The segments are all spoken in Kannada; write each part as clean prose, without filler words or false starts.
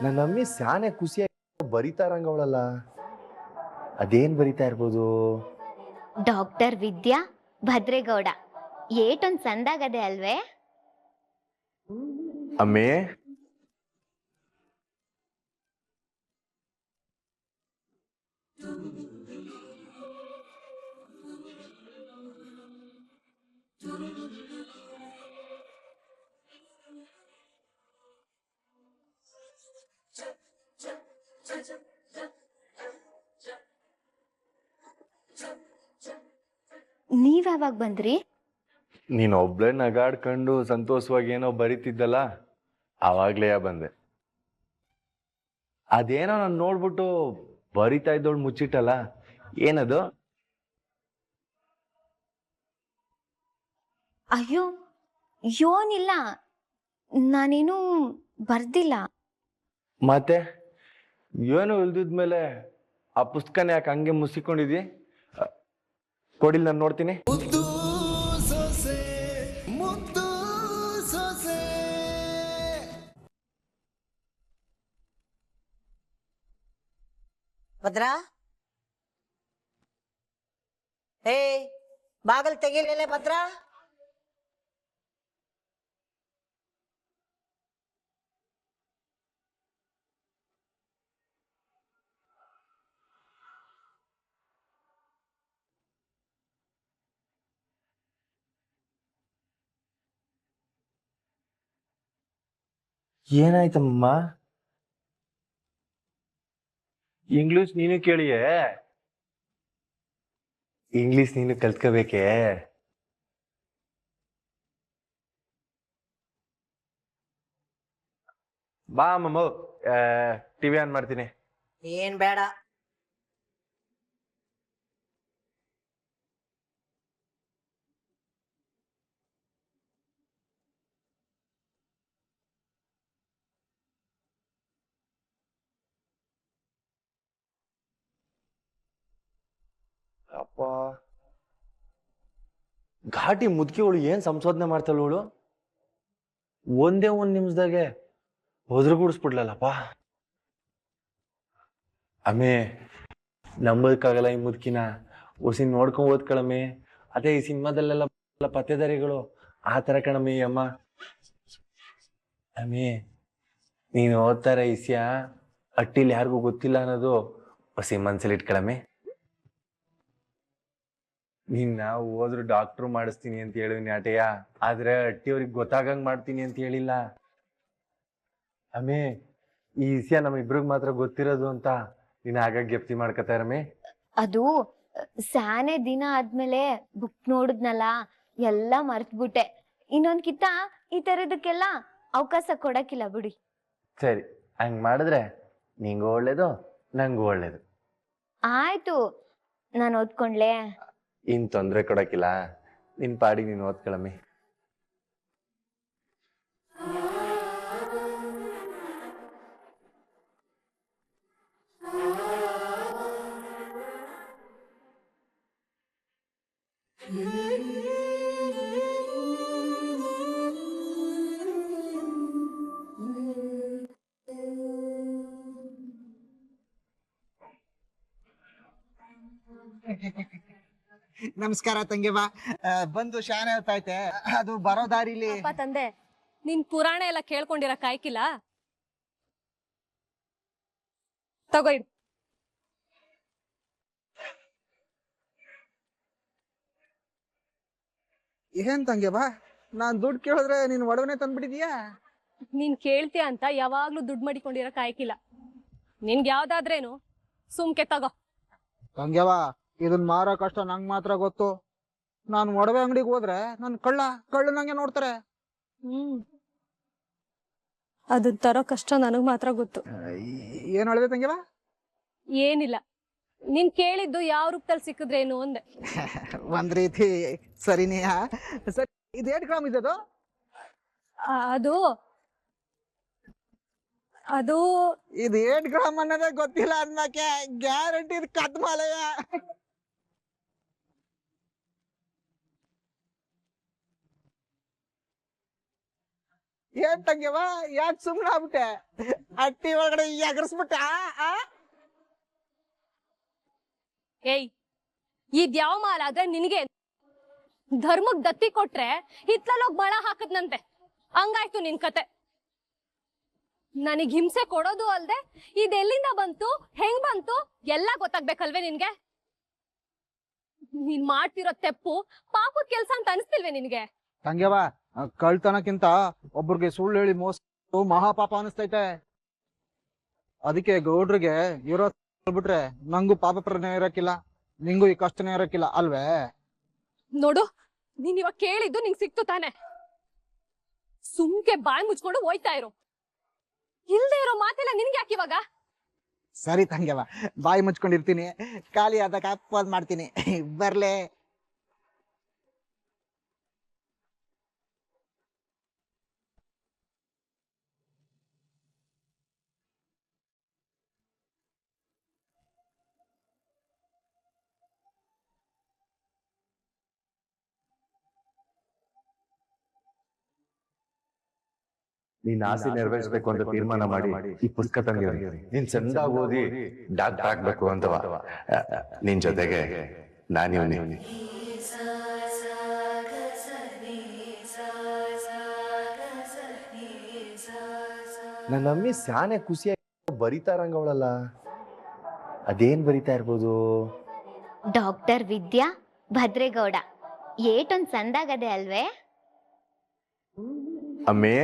ನನ್ನ ಅಮ್ಮಿ ಸ್ಯಾನೆ ಖುಷಿಯಾಗಿ ಬರಿತಾರಂಗವಳಲ್ಲ, ಅದೇನ್ ಬರಿತಾ ಇರ್ಬೋದು? ಡಾಕ್ಟರ್ ವಿದ್ಯಾ ಭದ್ರೇಗೌಡ. ಏಟೊಂದ್ ಸಂದಾಗದೆ ಅಲ್ವೇ? ಅಮ್ಮೆ, ನೀವ್ ಯಾವಾಗ ಬಂದ್ರಿ? ನೀನ್ ಒಬ್ಳೆ ನಗಾಡ್ಕೊಂಡು ಸಂತೋಷವಾಗಿ ಏನೋ ಬರಿತಿದ್ದಲ್ಲ, ಆವಾಗ್ಲೇ ಬಂದೆ. ಅದೇನೋ ನಾನು ನೋಡ್ಬಿಟ್ಟು ಬರಿತಾ ಇದ್ದವಳು ಮುಚ್ಚಿಟ್ಟಲ್ಲ, ಏನದು? ಅಯ್ಯೋ ಯೋನಿಲ್ಲ, ನಾನೇನು ಬರ್ದಿಲ್ಲ. ಮತ್ತೆ ಏನು ಇಲ್ದಿದ್ಮೇಲೆ ಆ ಪುಸ್ತಕನ ಯಾಕೆ ಹಂಗೆ ಮುಸಿಕೊಂಡಿದ್ವಿ? ಕೊಡಿಲ್ ನಾನು ನೋಡ್ತೀನಿ. ಭದ್ರಾ, ಹೇ ಬಾಗಲ್ ತೆಗೀಲೇ ಭದ್ರಾ. ಏನಾಯ್ತಮ್ಮ? ಇಂಗ್ಲಿಷ್ ನೀನು ಕೇಳಿಯೇ? ಇಂಗ್ಲಿಷ್ ನೀನು ಕಲ್ತ್ಕೋಬೇಕೇ? ಬಾ ಅಮ್ಮಮ್ಮ, ಟಿವಿ ಆನ್ ಮಾಡ್ತೀನಿ. ಏನ್ ಬೇಡ. ಅಪ್ಪ, ಘಾಟಿ ಮುದುಕಿವಳು ಏನ್ ಸಂಶೋಧನೆ ಮಾಡ್ತಾಳವಳು? ಒಂದೇ ಒಂದ್ ನಿಮಿಷದಾಗೆ ಹೊದ್ರಗೂಡಿಸ್ಬಿಡ್ಲಲ್ಲಪ್ಪ. ಅಮ್ಮೆ, ನಂಬದಕ್ಕಾಗಲ್ಲ ಈ ಮುದುಕಿನ. ಹೊಸಿ ನೋಡ್ಕೊಂಡ್ ಓದ್ಕಳಮ್ಮೆ. ಅದೇ ಈ ಸಿನಿಮಾದಲ್ಲೆಲ್ಲ ಪತ್ತೆದಾರಿಗಳು ಆ ತರ ಕಣಮ್ಮಿ ಅಮ್ಮ. ಅಮ್ಮೆ, ನೀನು ಓದ್ತಾರ ಇಸ್ಯ ಅಟ್ಟಿಲಿ ಯಾರಿಗೂ ಗೊತ್ತಿಲ್ಲ ಅನ್ನೋದು ಹೊಸಿ ಮನ್ಸಲ್ಲಿ ಇಟ್ಕಳಮ್ಮೆ. ನಿನ್ನ ಹೋದ್ರು ಡಾಕ್ಟ್ರು ಮಾಡಿಸ್ತೀನಿ ಅಂತ ಹೇಳಿವ್ನಿ ಆಟೆಯ, ಆದ್ರೆ ಅಟ್ಟಿಯವ್ರಿಗೆ ಗೊತ್ತಾಗಂಗ್ ಮಾಡ್ತೀನಿ ಅಂತ ಹೇಳಿಲ್ಲ. ಅಮ್ಮೆ, ಈ ವಿಷಯ ನಮ್ಮಿಬ್ರಿಗೆ ಮಾತ್ರ ಗೊತ್ತಿರೋದು ಅಂತ ನೀನ್ ಆಗಾಗ ಗೆಪ್ತಿ ಮಾಡ್ಕತಾರಮ್ಮೆ. ಅದು ಸ್ಯಾನೆ ದಿನ ಆದ್ಮೇಲೆ ಬುಕ್ ನೋಡಿದ್ನಲ್ಲ, ಎಲ್ಲ ಮರ್ತ್ಬಿಟ್ಟೆ. ಇನ್ನೊಂದ್ ಕಿತ್ತ ಈ ತರದಕ್ಕೆಲ್ಲ ಅವಕಾಶ ಕೊಡಕ್ಕಿಲ್ಲ ಬಿಡಿ. ಸರಿ, ಹಂಗ್ ಮಾಡಿದ್ರೆ ನಿಂಗೂ ಒಳ್ಳೇದು, ನಂಗೂ ಒಳ್ಳೇದು. ಆಯ್ತು, ನಾನು ಓದ್ಕೊಂಡ್ಲೆ. ಇನ್ ತೊಂದ್ರೆ ಕೊಡಕ್ಕಿಲ್ಲ, ನಿನ್ ಪಾಡಿಗೆ ನೀನ್ ಓದ್ಕೊಳಮ್ಮಿ. ನಮಸ್ಕಾರ ತಂಗಿವ. ಬಂದು ಶಾನೆ ಹೊತ್ತಾಯ್ತೆ. ಅದು ಬರೋ ದಾರಿಲಿ ಅಪ್ಪ ತಂದೆ, ನಿನ್ ಪುರಾಣ ಎಲ್ಲ ಕೇಳ್ಕೊಂಡಿರ ಕಾಯ್ಕಿಲ್ಲ, ತಗೋ ಇಡು. ಏನ್ ತಂಗಿವ, ನಾನ್ ದುಡ್ಡು ಕೇಳಿದ್ರೆ ನೀನ್ ಒಡವನೆ ತಂದ್ಬಿಟ್ಟಿದ್ಯಾ? ನೀನ್ ಕೇಳ್ತೀಯ ಅಂತ ಯಾವಾಗ್ಲೂ ದುಡ್ಡು ಮಾಡಿಕೊಂಡಿರ ಕಾಯ್ಕಿಲ್ಲ. ನಿನ್ಗೆ ಯಾವ್ದಾದ್ರೇನು ಸುಮ್ಕೆ ತಗೋ. ತಂಗ್ಯವ, ಇದನ್ ಮಾರೋ ಕಷ್ಟ ನಂಗ್ ಮಾತ್ರ ಗೊತ್ತು. ನಾನ್ ಒಡವೆ ಅಂಗಡಿಗೆ ಹೋದ್ರೆ ನನ್ ಕಳ್ಳನಂಗೆ ನೋಡ್ತಾರೆ. ಅದನ್ ತರೋ ಕಷ್ಟ ನನಗ್ ಮಾತ್ರ ಗೊತ್ತು. ಏನ್ ಹೇಳಿದೆ ತಂಗ್ಯವ? ಏನಿಲ್ಲ, ನೀನ್ ಕೇಳಿದ್ದು ಯಾವ ರೂಪದಲ್ಲಿ ಸಿಕ್ಕಿದ್ರೇನು ಅಂದೆ. ಒಂದ್ ರೀತಿ ಸರಿನೇ. ಸರಿ, ಇದು 8 ಗ್ರಾಮ್ ಇದದು? ಅದು ಅದು ಇದು 8 ಗ್ರಾಮ್ ಅನ್ನೋದೇ ಗೊತ್ತಿಲ್ಲ ಅನ್ನಕ್ಕೆ ಗ್ಯಾರಂಟಿ ಇದು ಕದ್ಮಾಲಯ. ಏನ್ ತಂಗ್ಯವ ಯಾಕೆ ಸುಮ್ಮನೆ ಆಗ್ಬಿಟ್ಟೆ? ಅಟ್ಟಿ ಒಳಗಡೆ ಎಗರ್ಸ್ಬಿಟ್ಟ? ಏಯ್ ಇದ್ಯಾವ ಮಾಲಾದ್ರೆ ನಿನಗೆ ಧರ್ಮಕ್ ದತ್ತಿ ಕೊಟ್ರೆ ಹಿತ್ಲಲ್ಲೋಗ್ ಬಳ ಹಾಕದ್ನಂತೆ. ಹಂಗಾಯ್ತು ನಿನ್ ಕತೆ. ನನಗ್ ಹಿಂಸೆ ಕೊಡೋದು ಅಲ್ದೆ ಇದೆಲ್ಲಿಂದ ಬಂತು, ಹೆಂಗ್ ಬಂತು ಎಲ್ಲ ಗೊತ್ತಾಗ್ಬೇಕಲ್ವೇ ನಿನ್ಗೆ? ನೀನ್ ಮಾಡ್ತಿರೋ ತೆಪ್ಪು ಪಾಪದ ಕೆಲ್ಸ ಅಂತ ಅನಿಸ್ತಿಲ್ವೇ ನಿನ್ಗೆ? ತಂಗ್ಯವ, ಕಳ್ತನಕ್ಕಿಂತ ಒಬ್ರಿಗೆ ಸುಳ್ಳು ಹೇಳಿ ಮೋಸ ಮಹಾಪಾಪ ಅನಿಸ್ತೈತೆ. ಅದಕ್ಕೆ ಗೌಡ್ರಿಗೆ ಇರೋ ಬಿಟ್ರೆ ನಂಗೂ ಪಾಪ ಪ್ರಜ್ಞೆ ಇರಕ್ಕಿಲ್ಲ, ನಿಂಗೂ ಈ ಕಷ್ಟನೇ ಇರಕ್ಕಿಲ್ಲ ಅಲ್ವೇ? ನೋಡು, ನೀನ್ ಇವಾಗ ಕೇಳಿದ್ದು ನಿಂಗ್ ಸಿಕ್ತು ತಾನೆ. ಸುಮ್ಕೆ ಬಾಯ್ ಮುಚ್ಕೊಂಡು ಹೋಯ್ತಾ ಇರು. ಇಲ್ದೇ ಇರೋ ಮಾತೆಲ್ಲ ನಿನ್ಗೆ ಯಾಕೆ ಇವಾಗ? ಸರಿ ತಂಗ್ಯವ, ಬಾಯಿ ಮುಚ್ಕೊಂಡಿರ್ತೀನಿ, ಖಾಲಿ ಆದಾಗ ಅಪ್ಪದ್ ಮಾಡ್ತೀನಿ. ಬರ್ಲೇ? ನೀನ್ ಆಸೆ ನೆರವೇರಿಸಬೇಕು ಅಂತ ತೀರ್ಮಾನ ಮಾಡಿ ಈ ಪುಸ್ತಕ ತಂದಿದ್ದೀನಿ. ನೀನ್ ಚಂದಾಗಿ ಓದಿ ಡಾಕ್ಟರ್ ಆಗ್ಬೇಕು ಅಂತವ. ನಿನ್ ಜೊತೆಗೆ ನಾನಿವ್ನಿ. ನನ್ನ ಅಮ್ಮಿ ಸ್ಯಾನೆ ಖುಷಿಯಾಗಿ ಬರಿತಾ ಇರಂಗವಳಲ್ಲ, ಅದೇನ್ ಬರಿತಾ ಇರ್ಬೋದು? ಡಾಕ್ಟರ್ ವಿದ್ಯಾ ಭದ್ರೇಗೌಡ. ಏಟೊಂದ್ ಸಂದಾಗದೆ ಅಲ್ವೇ? ಅಮ್ಮೇ,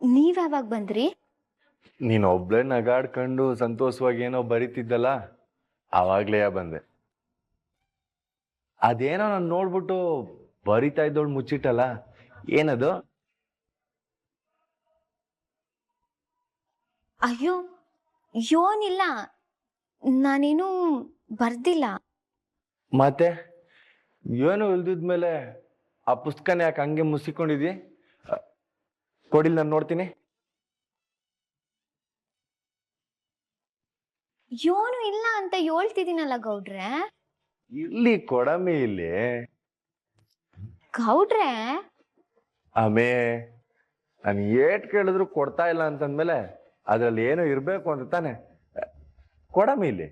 ನೀವ್ ಯಾವಾಗ ಬಂದ್ರಿ? ನೀನ್ ಒಬ್ಳೆ ನಗಾಡ್ಕೊಂಡು ಸಂತೋಷವಾಗಿ ಏನೋ ಬರಿತಿದ್ದಲ್ಲ, ಆವಾಗ್ಲೇ ಬಂದೆ. ಅದೇನೋ ನಾನು ನೋಡ್ಬಿಟ್ಟು ಬರಿತಾ ಇದ್ದೋಳು ಮುಚ್ಚಿಟ್ಟಲ್ಲ, ಏನದು? ಅಯ್ಯೋ ಯೋನಿಲ್ಲ, ನಾನೇನು ಬರ್ದಿಲ್ಲ. ಮತ್ತೆ ಏನು ಇಲ್ದಿದ್ಮೇಲೆ ಆ ಪುಸ್ತಕನ ಯಾಕೆ ಹಂಗೆ ಮುಸಿಕೊಂಡಿದ್ವಿ? ಕೊಡಿಲ್, ನಾನು ನೋಡ್ತೀನಿ. ಯೋನು ಇಲ್ಲ ಅಂತ ಹೇಳ್ತಿದ್ದೀನಲ್ಲ ಗೌಡ್ರೆ. ಇಲ್ಲಿ ಕೊಡಮೆ ಇಲ್ಲಿ. ಗೌಡ್ರೆ, ಆಮೇ ನಾನು ಏಟ್ ಕೇಳಿದ್ರು ಕೊಡ್ತಾ ಇಲ್ಲ ಅಂತಂದ್ಮೇಲೆ ಅದ್ರಲ್ಲಿ ಏನೋ ಇರ್ಬೇಕು ಅಂತ ತಾನೆ. ಕೊಡಮೆ ಇಲ್ಲಿ.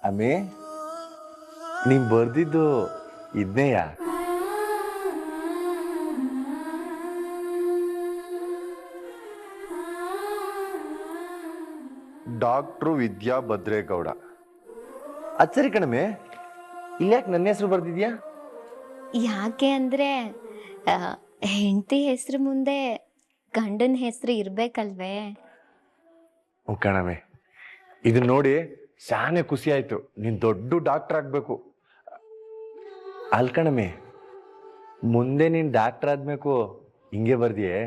ಅಮೇ, ನೀನ್ ಬರ್ದಿದ್ದು ಇದ್ನೇಯ? ಡಾಕ್ಟ್ರು ವಿದ್ಯಾ ಭದ್ರೇಗೌಡ. ಅಚ್ಚರಿ ಕಣಮೆ, ಇಲ್ಯಾಕೆ ನನ್ನ ಹೆಸರು ಬರ್ದಿದ್ಯಾ? ಯಾಕೆ ಅಂದ್ರೆ ಹೆಂಡತಿ ಹೆಸರು ಮುಂದೆ ಗಂಡನ ಹೆಸರು ಇರ್ಬೇಕಲ್ವೇ? ಕಣಮೆ, ಇದನ್ನ ನೋಡಿ ಶಾನೆ ಖುಷಿ ಆಯ್ತು. ನೀನ್ ದೊಡ್ಡ ಡಾಕ್ಟರ್ ಆಗ್ಬೇಕು. ಅಲ್ಕಣಮೆ, ಮುಂದೆ ನೀನ್ ಡಾಕ್ಟರ್ ಆದ್ಬೇಕು ಹಿಂಗೆ ಬರ್ದಿಯೇ?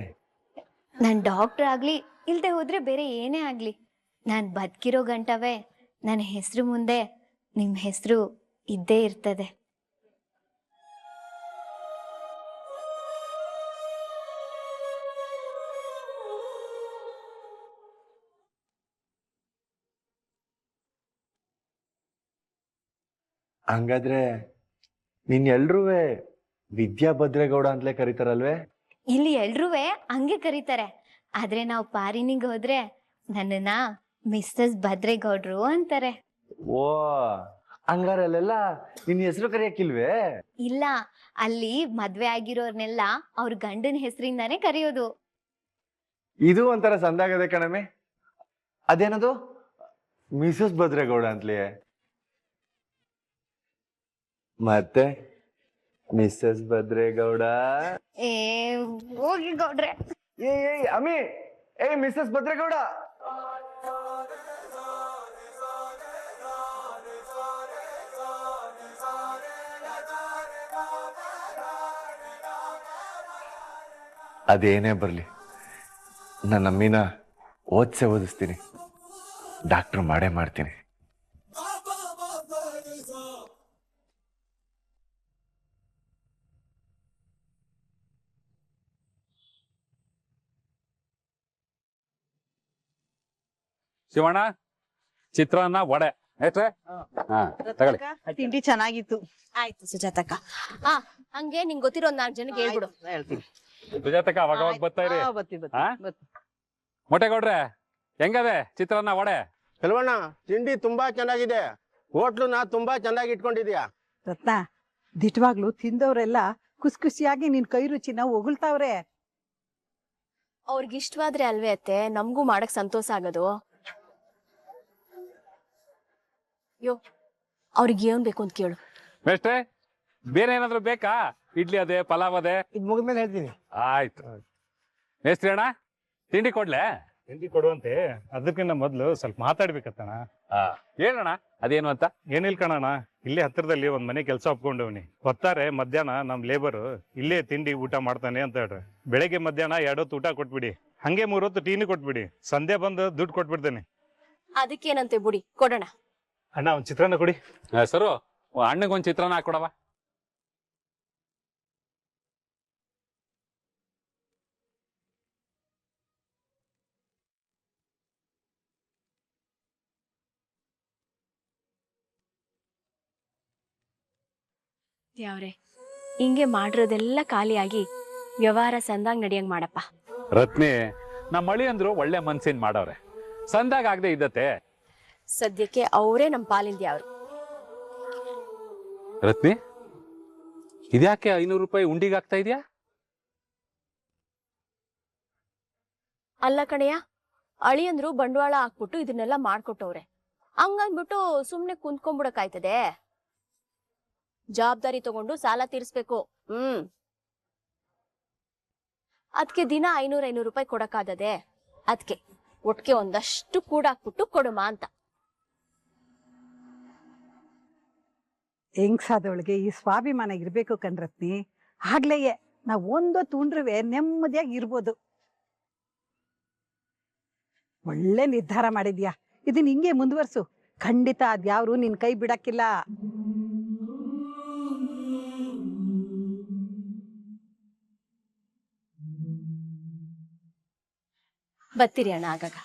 ನಾನ್ ಡಾಕ್ಟರ್ ಆಗ್ಲಿ ಇಲ್ದೆ ಹೋದ್ರೆ ಬೇರೆ ಏನೇ ಆಗ್ಲಿ, ನಾನ್ ಬದುಕಿರೋ ಗಂಟವೇ ನನ್ನ ಹೆಸರು ಮುಂದೆ ನಿಮ್ ಹೆಸರು ಇದ್ದೇ ಇರ್ತದೆ. ಹಂಗಾದ್ರೆ ನೀನ್ ಎಲ್ರುವೆ ವಿದ್ಯಾ ಭದ್ರೇಗೌಡ ಅಂತಲೇ ಕರೀತಾರಲ್ವೇ? ಇಲ್ಲಿ ಎಲ್ರುವೆ ಹಂಗೆ ಕರೀತಾರೆ, ಆದ್ರೆ ನಾವು ಪಾರಿನಿಗೆ ಹೋದ್ರೆ ನನ್ನನ್ನ ಮಿಸ್ಸಸ್ ಭದ್ರೇಗೌಡ್ರು ಅಂತಾರೆ. ಓ, ಹಂಗಾರೆ ಅಲ್ಲೆಲ್ಲ ನಿನ್ ಹೆಸರು ಕರೆಯಕ್ಕಿಲ್ವೇ? ಇಲ್ಲ, ಅಲ್ಲಿ ಮದ್ವೆ ಆಗಿರೋರ್ನೆಲ್ಲ ಅವ್ರ ಗಂಡನ ಹೆಸರಿಂದಾನೇ ಕರೆಯೋದು. ಇದು ಒಂಥರ ಸಂದಾಗದೆ ಕಣಮೆ. ಅದೇನದು ಮಿಸಸ್ ಭದ್ರೇಗೌಡ ಅಂತಲೇ? ಮತ್ತೆ ಮಿಸಸ್ ಭದ್ರೇಗೌಡ. ಏ ಹೋಗಿ ಗೌಡ್ರೆ. ಅಮ್ಮಿ, ಮಿಸಸ್ ಭದ್ರೇಗೌಡ. ಅದೇನೇ ಬರ್ಲಿ ನನ್ನ ಅಮ್ಮಿನ ಓದಿಸ್ತೀನಿ, ಡಾಕ್ಟರ್ ಮಾಡೇ ಮಾಡ್ತೀನಿ. ಶಿವಣ್ಣ, ಚಿತ್ರಾನ್ನ ವಡೆ ಎಷ್ಟ್ರೆ? ಹಾ ತಗೊಳ್ಳಿ. ತಿಂಡಿ ಚೆನ್ನಾಗಿತ್ತು. ಆಯ್ತು ಸುಜಾತಕ್ಕ. ಹಂಗೆ ನಿಂಗೆ ಗೊತ್ತಿರೋ 4 ಜನಕ್ಕೆ ಹೇಳ್ಬಿಡು. ಹೇಳ್ತೀನಿ. ಸುಜಾತಕ್ಕ ಅವಾಗ ಅವಾಗ ಬರ್ತಾ ಇರಿ. ಹಾ? ಮೊಟ್ಟೆಗೌಡ್ರೆ ಹೆಂಗದೆ ಚಿತ್ರಾನ್ನ ವಡೆ? ಕೆಲವಣ್ಣ, ತಿಂಡಿ ತುಂಬಾ ಚೆನ್ನಾಗಿದೆ. ಹೋಟ್ಲುನ ತುಂಬಾ ಚೆನ್ನಾಗಿ ಇಟ್ಕೊಂಡಿದ್ಯಾ. ರತ್ನ, ದಿಟ್ವಾಗ್ಲು ತಿಂದವ್ರೆಲ್ಲ ಖುಷಿ ಖುಷಿಯಾಗಿ ನಿನ್ ಕೈ ರುಚಿನ ಹೊಗಳ್ತಾವ್ರೆ. ಅವ್ರಿಗೆ ಇಷ್ಟವಾದ್ರೆ ಅಲ್ವೇ ಅತ್ತೆ ನಮಗೂ ಮಾಡಕ್ ಸಂತೋಷ ಆಗೋದು. ಯೋ, ಅವ್ರಿಗೆ ಏನ್ ಬೇಕು ಅಂತ ಕೇಳು. ಮೇಷ್ಟ್ರೆ, ಬೇರೆ ಏನಾದ್ರು ಬೇಕಾ? ಇಡ್ಲಿ ಅದೇ, ಪಲಾವ್ ಅದೇ? ಇದು ಮುಗಿದ್ಮೇಲೆ ಹೇಳ್ತೀನಿ. ಆಯ್ತು. ಮೇಸ್ತ್ರಿ ಅಣ್ಣ, ತಿಂಡಿ ಕೊಡ್ಲೆ? ತಿಂಡಿ ಕೊಡುವಂತೆ ಅದಕ್ಕಿಂತ ಮೊದ್ಲು ಸ್ವಲ್ಪ ಮಾತಾಡ್ಬೇಕತ್ತಣ. ಹೇಳೋಣ ಅದೇನು ಅಂತ. ಏನಿಲ್ ಕಣಣ, ಇಲ್ಲೇ ಹತ್ತಿರದಲ್ಲಿ ಒಂದ್ ಮನೆ ಕೆಲಸ ಒಪ್ಕೊಂಡವ್ನಿ. ಬರ್ತಾರೆ ಮಧ್ಯಾಹ್ನ ನಮ್ ಲೇಬರ್ ಇಲ್ಲೇ ತಿಂಡಿ ಊಟ ಮಾಡ್ತಾನೆ ಅಂತ ಹೇಳ್ರಿ. ಬೆಳಗ್ಗೆ ಮಧ್ಯಾಹ್ನ 2 ಹೊತ್ತು ಊಟ ಕೊಟ್ಬಿಡಿ, ಹಂಗೆ 3 ಹೊತ್ತು ಟೀನು ಕೊಟ್ಬಿಡಿ. ಸಂಧ್ಯಾ ಬಂದು ದುಡ್ಡು ಕೊಟ್ಬಿಡ್ತೇನೆ. ಅದಕ್ಕೇನಂತೆ ಬುಡಿ, ಕೊಡೋಣ. ಅಣ್ಣ ಒಂದ್ ಚಿತ್ರಾನ್ನ ಕೊಡಿ. ಸರು, ಅಣ್ಣಗೊಂದ್ ಚಿತ್ರಾನ್ನ ಹಾಕೊಡವ. ಯಾವ್ರೆ ಹಿಂಗೆ ಮಾಡಿರೋದೆಲ್ಲ ಖಾಲಿಯಾಗಿ ವ್ಯವಹಾರ ಸಂದಾಗ ನಡಿಯಂಗ್ ಮಾಡಪ್ಪ. ರತ್ನಿ, ನಮ್ಮ ಮಳಿ ಅಂದ್ರು ಒಳ್ಳೆ ಮನ್ಸಿನ್ ಮಾಡವ್ರೆ. ಸಂದಾಗ ಆಗದೆ ಇದ್ದತೆ. ಸದ್ಯಕ್ಕೆ ಅವರೇ ನಮ್ಮ ಪಾಲಿಂದ ಯಾವ್ರು. ರತ್ನಿ, ಇದ್ಯಾಕೆ 500 ರೂಪಾಯಿ ಉಂಡಿಗೆ ಆಗ್ತಾ ಇದೆಯಾ? ಅಲ್ಲ ಕಣಯ್ಯ, ಅಳಿಯಂದ್ರು ಬಂಡವಾಳ ಹಾಕ್ಬಿಟ್ಟು ಇದನ್ನೆಲ್ಲ ಮಾಡ್ಕೊಟ್ಟವ್ರೆ. ಹಂಗಂದ್ಬಿಟ್ಟು ಸುಮ್ನೆ ಕುಂತ್ಕೊಂಡ್ಬಿಡಕ್ಕಾಯ್ತದೆ? ಜವಾಬ್ದಾರಿ ತಗೊಂಡು ಸಾಲ ತೀರಿಸ್ಬೇಕು. ಅದಕ್ಕೆ ದಿನ 500 ರೂಪಾಯಿ ಕೊಡಕ್ಕಾದದೆ. ಅದಕ್ಕೆ ಒಟ್ಟಿಗೆ ಒಂದಷ್ಟು ಕೂಡಾಕ್ಬಿಟ್ಟು ಕೊಡುಮ ಅಂತ. ಹೆಂಗ್ಸಾದವಳಿಗೆ ಈ ಸ್ವಾಭಿಮಾನ ಇರ್ಬೇಕು ಕಣ್ರತ್ನಿ. ಆಗ್ಲೇಯೇ ನಾವ್ ಒಂದೊತ್ತು ಉಂಡ್ರುವೆ ನೆಮ್ಮದಿಯಾಗಿ ಇರ್ಬೋದು. ಒಳ್ಳೆ ನಿರ್ಧಾರ ಮಾಡಿದ್ಯಾ. ಇದನ್ ಹಿಂಗೆ ಮುಂದುವರ್ಸು. ಖಂಡಿತ ಅದ್ಯಾವ್ರು ನಿನ್ ಕೈ ಬಿಡಕ್ಕಿಲ್ಲ. ಬತ್ತೀರಿ ಅಣ್ಣ ಆಗಾಗ.